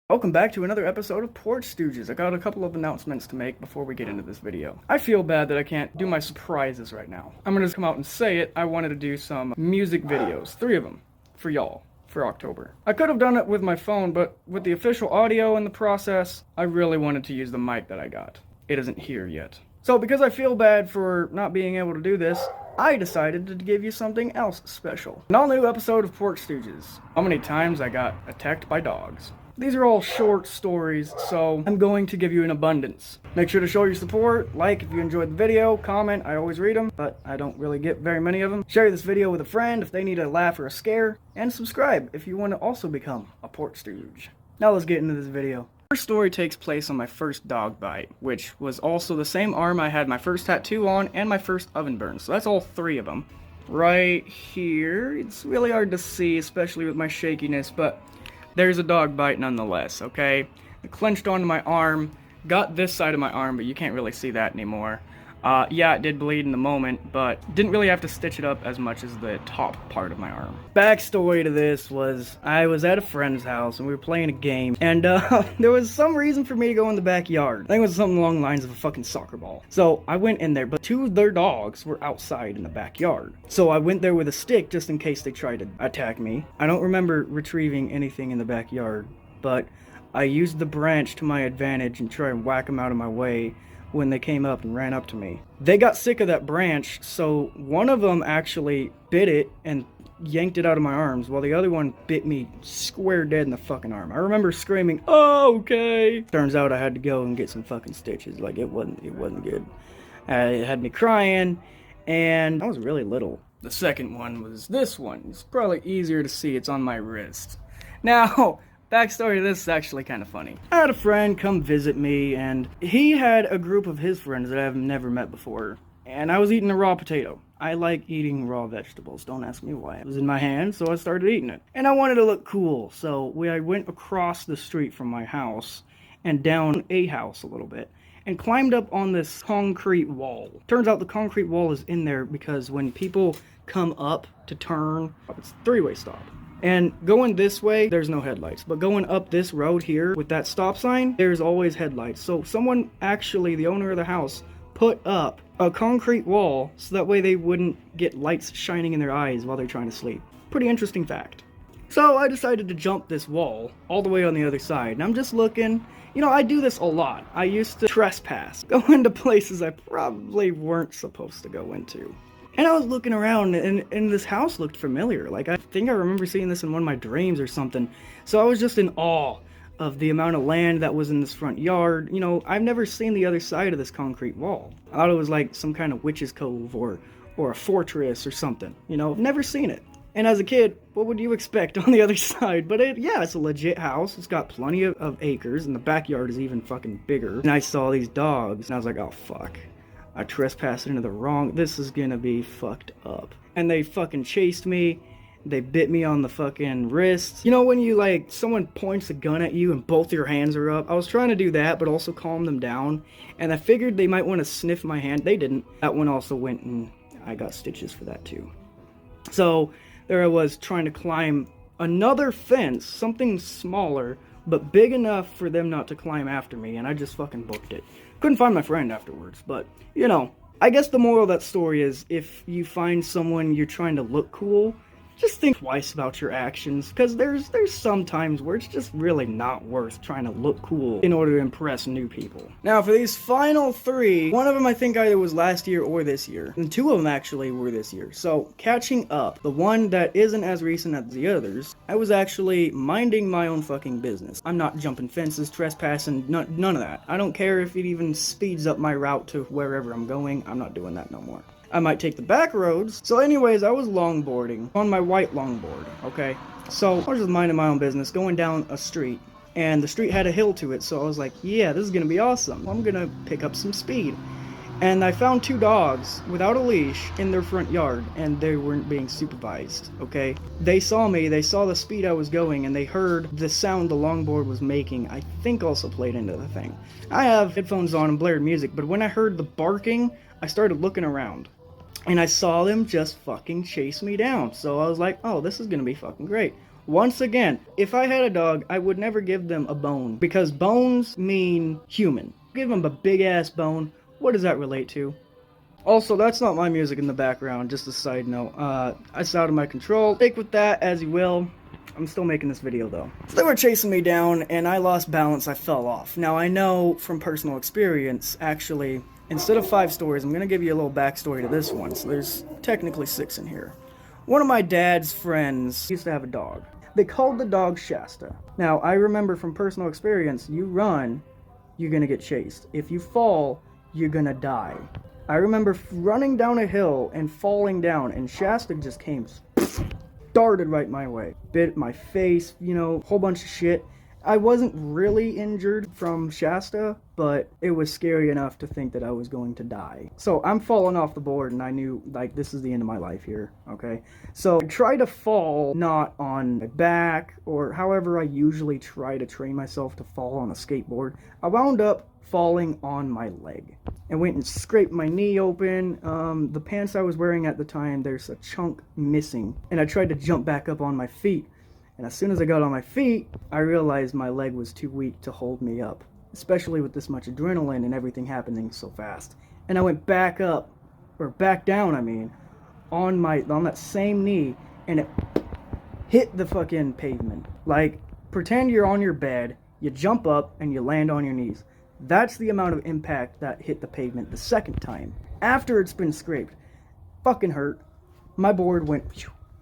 Welcome back to another episode of Porch Stooges. I got a couple of announcements to make before we get into this video. I feel bad that I can't do my surprises right now. I'm gonna just come out and say it. I wanted to do some music videos, 3 of them, for y'all, for October. I could have done it with my phone, but with the official audio in the process, I really wanted to use the mic that I got. It isn't here yet. So because I feel bad for not being able to do this, I decided to give you something else special. An all-new episode of Porch Stooges. How many times I got attacked by dogs. These are all short stories, so I'm going to give you an abundance. Make sure to show your support, like if you enjoyed the video, comment, I always read them, but I don't really get very many of them. Share this video with a friend if they need a laugh or a scare, and subscribe if you want to also become a Porch Stooge. Now let's get into this video. First story takes place on my first dog bite, which was also the same arm I had my first tattoo on and my first oven burn, so that's all 3 of them. Right here, it's really hard to see, especially with my shakiness, but there's a dog bite nonetheless, okay? It clenched onto my arm, got this side of my arm, but you can't really see that anymore. Yeah, it did bleed in the moment, but didn't really have to stitch it up as much as the top part of my arm. Backstory to this was, I was at a friend's house and we were playing a game, and there was some reason for me to go in the backyard. I think it was something along the lines of a fucking soccer ball. So I went in there, but 2 of their dogs were outside in the backyard. So I went there with a stick just in case they tried to attack me. I don't remember retrieving anything in the backyard, but I used the branch to my advantage and tried to whack them out of my way when they came up and ran up to me. They got sick of that branch, so one of them actually bit it and yanked it out of my arms, while the other one bit me square dead in the fucking arm. I remember screaming, "Oh, okay!" Turns out I had to go and get some fucking stitches. Like, it wasn't good. It had me crying, and I was really little. The second one was this one. It's probably easier to see. It's on my wrist. Now, backstory to this is actually kind of funny. I had a friend come visit me, and he had a group of his friends that I've never met before. And I was eating a raw potato. I like eating raw vegetables, don't ask me why. It was in my hand, so I started eating it. And I wanted to look cool, so I went across the street from my house and down a house a little bit, and climbed up on this concrete wall. Turns out the concrete wall is in there because when people come up to turn, it's a 3-way stop. And going this way, there's no headlights. But going up this road here with that stop sign, there's always headlights. So someone, actually, the owner of the house, put up a concrete wall so that way they wouldn't get lights shining in their eyes while they're trying to sleep. Pretty interesting fact. So I decided to jump this wall all the way on the other side. And I'm just looking. You know, I do this a lot. I used to trespass, go into places I probably weren't supposed to go into. And I was looking around, and this house looked familiar. Like, I think I remember seeing this in one of my dreams or something. So I was just in awe of the amount of land that was in this front yard. You know, I've never seen the other side of this concrete wall. I thought it was like some kind of witch's cove or a fortress or something. You know, never seen it. And as a kid, what would you expect on the other side? But it's a legit house. It's got plenty of acres, and the backyard is even fucking bigger. And I saw these dogs, and I was like, oh, fuck. I trespassed into the wrong, this is gonna be fucked up. And they fucking chased me, they bit me on the fucking wrist. You know when you, like, someone points a gun at you and both your hands are up? I was trying to do that, but also calm them down. And I figured they might want to sniff my hand. They didn't. That one also went, and I got stitches for that too. So there I was trying to climb another fence, something smaller, but big enough for them not to climb after me, and I just fucking booked it. Couldn't find my friend afterwards, but, you know, I guess the moral of that story is, if you find someone you're trying to look cool, just think twice about your actions, because there's some times where it's just really not worth trying to look cool in order to impress new people. Now, for these final 3, one of them I think either was last year or this year, and 2 of them actually were this year. So, catching up, the one that isn't as recent as the others, I was actually minding my own fucking business. I'm not jumping fences, trespassing, none of that. I don't care if it even speeds up my route to wherever I'm going, I'm not doing that no more. I might take the back roads. So anyways, I was longboarding on my white longboard, okay? So I was just minding my own business, going down a street, and the street had a hill to it, so I was like, yeah, this is gonna be awesome. I'm gonna pick up some speed. And I found 2 dogs without a leash in their front yard, and they weren't being supervised, okay? They saw me, they saw the speed I was going, and they heard the sound the longboard was making, I think also played into the thing. I have headphones on and blared music, but when I heard the barking, I started looking around. And I saw them just fucking chase me down. So I was like, oh, this is gonna be fucking great. Once again, if I had a dog, I would never give them a bone, because bones mean human. Give them a big ass bone. What does that relate to? Also, that's not my music in the background, just a side note. It's out of my control. Take with that as you will. I'm still making this video though. So they were chasing me down and I lost balance, I fell off. Now I know from personal experience, actually, instead of 5 stories, I'm gonna give you a little backstory to this one. So there's technically 6 in here. One of my dad's friends used to have a dog. They called the dog Shasta. Now I remember from personal experience, you run, you're gonna get chased. If you fall, you're gonna die. I remember running down a hill and falling down, and Shasta just came, darted right my way. Bit my face, you know, whole bunch of shit. I wasn't really injured from Shasta, but it was scary enough to think that I was going to die. So I'm falling off the board, and I knew, like, this is the end of my life here, okay? So I try to fall not on my back, or however I usually try to train myself to fall on a skateboard. I wound up falling on my leg and went and scraped my knee open. The pants I was wearing at the time, there's a chunk missing, and I tried to jump back up on my feet, and as soon as I got on my feet, I realized my leg was too weak to hold me up, especially with this much adrenaline and everything happening so fast. And I went back up, or back down I mean, on that same knee, and it hit the fucking pavement. Like, pretend you're on your bed, you jump up and you land on your knees. That's the amount of impact that hit the pavement the second time. After it's been scraped. Fucking hurt. My board went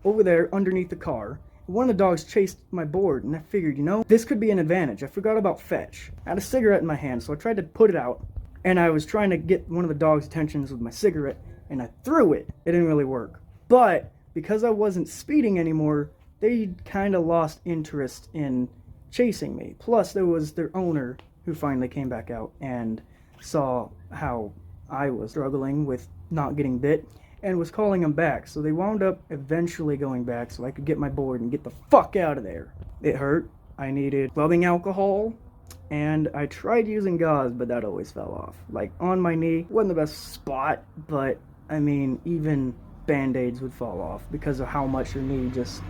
over there underneath the car. One of the dogs chased my board, and I figured, you know, this could be an advantage. I forgot about fetch. I had a cigarette in my hand, so I tried to put it out, and I was trying to get one of the dog's attentions with my cigarette, and I threw it. It didn't really work. But because I wasn't speeding anymore, they kind of lost interest in chasing me. Plus, there was their owner who finally came back out and saw how I was struggling with not getting bit and was calling them back. So they wound up eventually going back so I could get my board and get the fuck out of there. It hurt. I needed rubbing alcohol, and I tried using gauze, but that always fell off. Like, on my knee, wasn't the best spot, but I mean, even band-aids would fall off because of how much your knee just...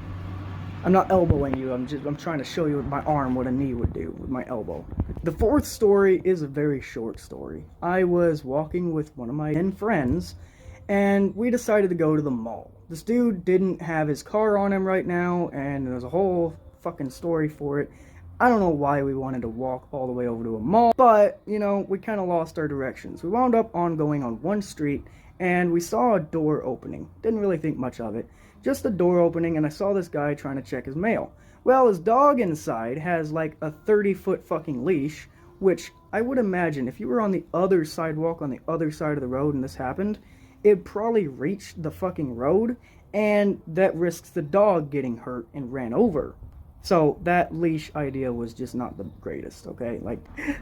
I'm not elbowing you, I'm trying to show you with my arm what a knee would do with my elbow. The 4th story is a very short story. I was walking with one of my 10 friends, and we decided to go to the mall. This dude didn't have his car on him right now, and there's a whole fucking story for it. I don't know why we wanted to walk all the way over to a mall, but, you know, we kind of lost our directions. We wound up going on one street, and we saw a door opening. Didn't really think much of it. Just a door opening, and I saw this guy trying to check his mail. Well, his dog inside has like a 30-foot fucking leash, which I would imagine if you were on the other sidewalk on the other side of the road and this happened, it'd probably reach the fucking road, and that risks the dog getting hurt and ran over. So that leash idea was just not the greatest, okay? Like,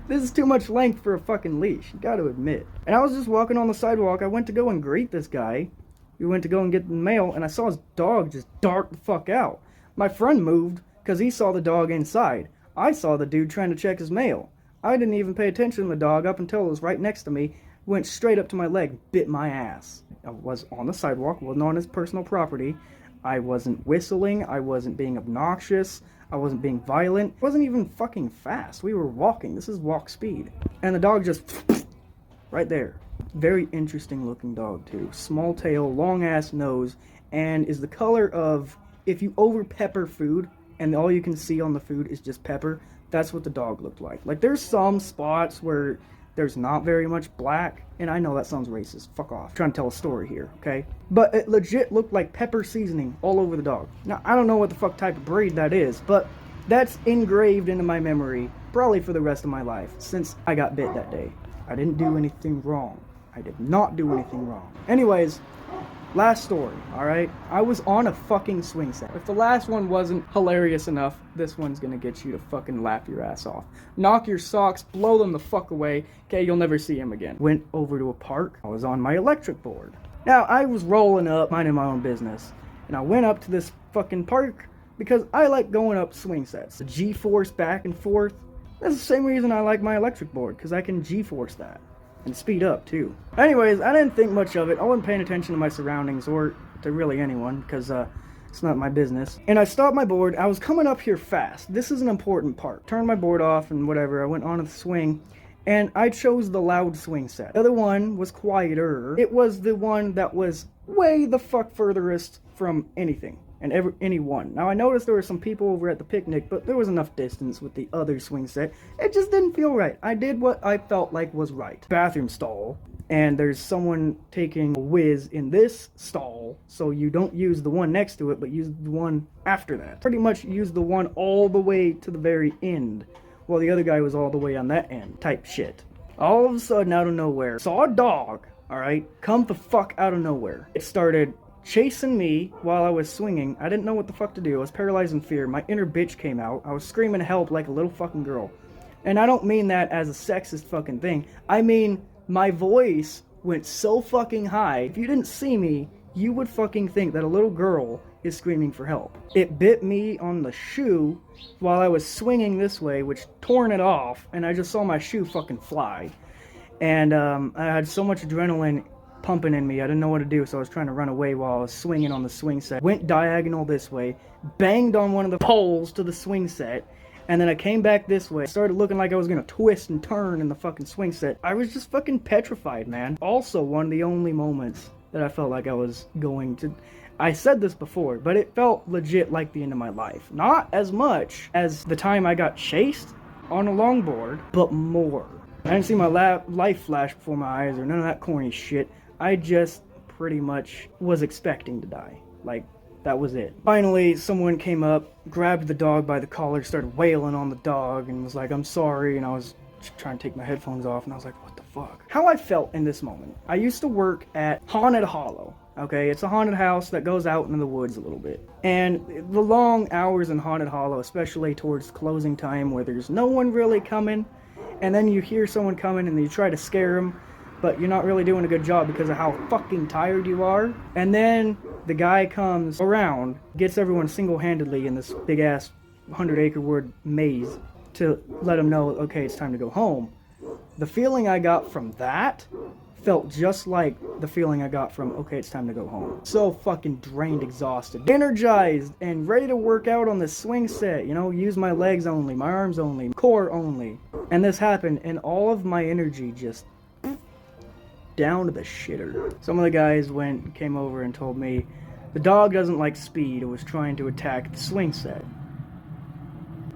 this is too much length for a fucking leash, you gotta admit. And I was just walking on the sidewalk, I went to go and greet this guy. We went to go and get the mail, and I saw his dog just dart the fuck out. My friend moved, because he saw the dog inside. I saw the dude trying to check his mail. I didn't even pay attention to the dog up until it was right next to me, went straight up to my leg, bit my ass. I was on the sidewalk, wasn't on his personal property. I wasn't whistling, I wasn't being obnoxious, I wasn't being violent, wasn't even fucking fast. We were walking, this is walk speed. And the dog just, right there. Very interesting looking dog too. Small tail, long ass nose, and is the color of, if you over pepper food and all you can see on the food is just pepper, that's what the dog looked like. Like, there's some spots where there's not very much black, and I know that sounds racist, fuck off. I'm trying to tell a story here, okay? But it legit looked like pepper seasoning all over the dog. Now, I don't know what the fuck type of breed that is, but that's engraved into my memory probably for the rest of my life since I got bit that day. I didn't do anything wrong. I did not do anything wrong. Anyways, last story, alright? I was on a fucking swing set. If the last one wasn't hilarious enough, this one's gonna get you to fucking laugh your ass off. Knock your socks, blow them the fuck away, okay, you'll never see him again. Went over to a park, I was on my electric board. Now, I was rolling up, minding my own business, and I went up to this fucking park because I like going up swing sets. The G-force back and forth. That's the same reason I like my electric board, because I can G-force that. And speed up, too. Anyways, I didn't think much of it. I wasn't paying attention to my surroundings, or to really anyone, because It's not my business. And I stopped my board. I was coming up here fast. This is an important part. Turned my board off and whatever. I went on to the swing. And I chose the loud swing set. The other one was quieter. It was the one that was way the fuck furthest from anything. And anyone. Now I noticed there were some people over at the picnic, but there was enough distance with the other swing set. It just didn't feel right. I did what I felt like was right. Bathroom stall. And there's someone taking a whiz in this stall, so you don't use the one next to it, but use the one after that. Pretty much use the one all the way to the very end, while the other guy was all the way on that end, type shit. All of a sudden, out of nowhere, saw a dog, alright, come the fuck out of nowhere. It started chasing me while I was swinging. I didn't know what the fuck to do. I was paralyzed in fear. My inner bitch came out. I was screaming help like a little fucking girl. And I don't mean that as a sexist fucking thing. I mean, my voice went so fucking high. If you didn't see me, you would fucking think that a little girl is screaming for help. It bit me on the shoe while I was swinging this way, which torn it off, and I just saw my shoe fucking fly. And I had so much adrenaline pumping in me, I didn't know what to do, so I was trying to run away while I was swinging on the swing set. Went diagonal this way, banged on one of the poles to the swing set, and then I came back this way. Started looking like I was gonna twist and turn in the fucking swing set. I was just fucking petrified, man. Also, one of the only moments that I felt like I was going to... I said this before, but it felt legit like the end of my life. Not as much as the time I got chased on a longboard, but more. I didn't see my life flash before my eyes or none of that corny shit. I just pretty much was expecting to die. Like, that was it. Finally, someone came up, grabbed the dog by the collar, started wailing on the dog, and was like, I'm sorry, and I was trying to take my headphones off, and I was like, what the fuck? How I felt in this moment. I used to work at Haunted Hollow, okay? It's a haunted house that goes out into the woods a little bit. And the long hours in Haunted Hollow, especially towards closing time where there's no one really coming, and then you hear someone coming and you try to scare them, but you're not really doing a good job because of how fucking tired you are. And then the guy comes around, gets everyone single-handedly in this big-ass 100-acre word maze to let them know, okay, it's time to go home. The feeling I got from that felt just like the feeling I got from, okay, it's time to go home. So fucking drained, exhausted, energized, and ready to work out on this swing set, you know, use my legs only, my arms only, core only. And this happened, and all of my energy just down to the shitter. Some of the guys came over and told me the dog doesn't like speed. It was trying to attack the swing set.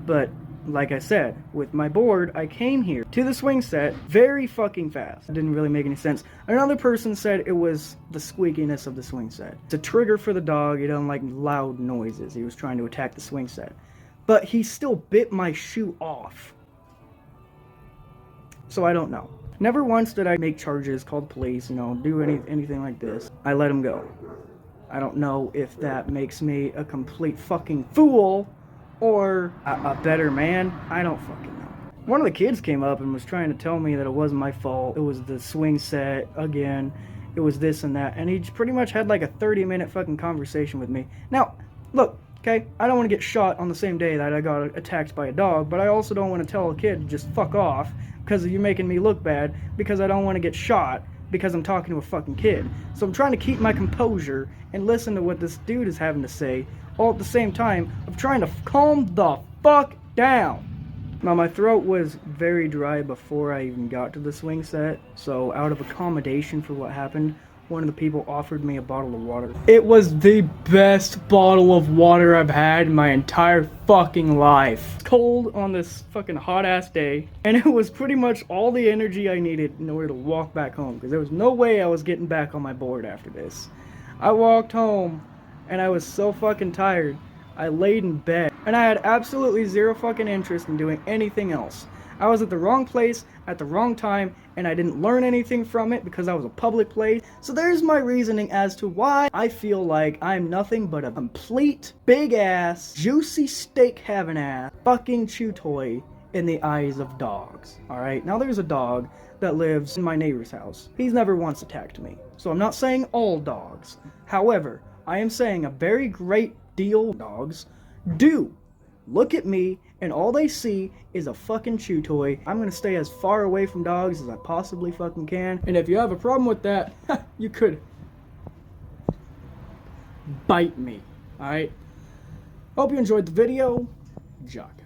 But like I said, with my board, I came here to the swing set very fucking fast. It didn't really make any sense. Another person said it was the squeakiness of the swing set. It's a trigger for the dog. He doesn't like loud noises. He was trying to attack the swing set. But he still bit my shoe off. So I don't know. Never once did I make charges, call the police, you know, do anything like this. I let him go. I don't know if that makes me a complete fucking fool or a better man. I don't fucking know. One of the kids came up and was trying to tell me that it wasn't my fault. It was the swing set again. It was this and that. And he pretty much had like a 30-minute fucking conversation with me. Now, look, okay, I don't want to get shot on the same day that I got attacked by a dog, but I also don't want to tell a kid to just fuck off because you're making me look bad, because I don't want to get shot because I'm talking to a fucking kid. So I'm trying to keep my composure and listen to what this dude is having to say, all at the same time of trying to calm the fuck down. Now, my throat was very dry before I even got to the swing set, so out of accommodation for what happened, one of the people offered me a bottle of water. It was the best bottle of water I've had in my entire fucking life. Cold on this fucking hot-ass day, and it was pretty much all the energy I needed in order to walk back home, because there was no way I was getting back on my board after this. I walked home, and I was so fucking tired, I laid in bed, and I had absolutely zero fucking interest in doing anything else. I was at the wrong place, at the wrong time, and I didn't learn anything from it because I was a public place. So there's my reasoning as to why I feel like I'm nothing but a complete, big-ass, juicy steak-having-ass fucking chew toy in the eyes of dogs, alright? Now there's a dog that lives in my neighbor's house. He's never once attacked me. So I'm not saying all dogs. However, I am saying a very great deal of dogs do look at me, and all they see is a fucking chew toy. I'm gonna stay as far away from dogs as I possibly fucking can. And if you have a problem with that, you could bite me. Alright? Hope you enjoyed the video. Jock.